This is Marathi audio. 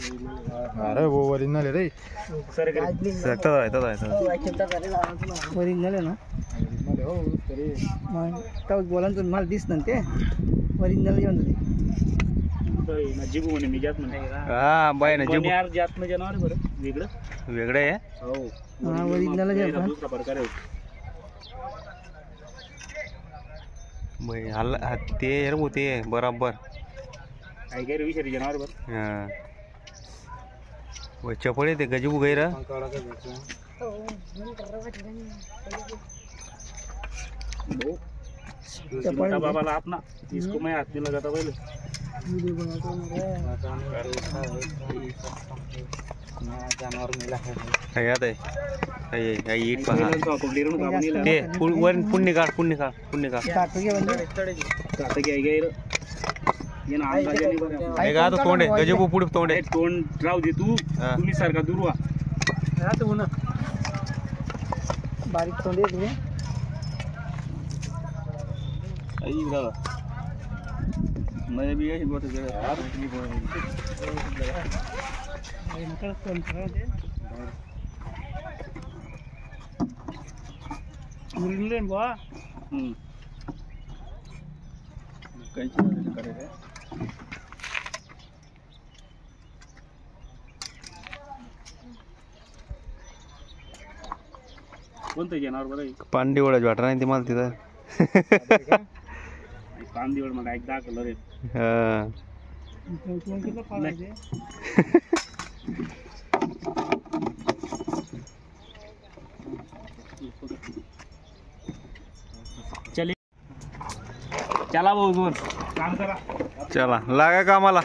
अरे वो ओरिजिनल है रे सकता है ओरिजिनल आहे ना मग बोला ना तुम्ही मला दिसतं ते ओरिजिनल घेऊन नजीब म्हणे मी जात म्हणे हा बाय नजीब यार जात में जनावर बरं वेगळं वेगळे आहे हो हा ओरिजिनल आहे पण दुसरा प्रकार आहे बाई हल्ला ते यार होते बराबर काय काय विषारी जनावर बरं हां वो चपड़े थे गजबू गैर छोटा बाबाला अपना इसको मैं हाथ में लगाता पहले जानवर मिला है याद आहे ईट पहा ते पुण्य काढ टाकू घे म्हणजे आता काय काय ये ना अंदाजे नाही बरं हे का तो तोंड आहे गजबू पुढे तोंड आहे तोंड राहू दे तू तुम्ही सारखा दूर व्हा राहतो म्हणा बारीक तोंड आहे तुम्ही आई दादा मैं भी यही बोलते थे यार मुरले बा कैसे करेगा कोणतं जनावर बरं आहे पांडीवळच वाटणार नाही ते मला तिथं कांदीवड मला एकदा कलर आहे हां चला भाऊ काम करा चला लागा कामाला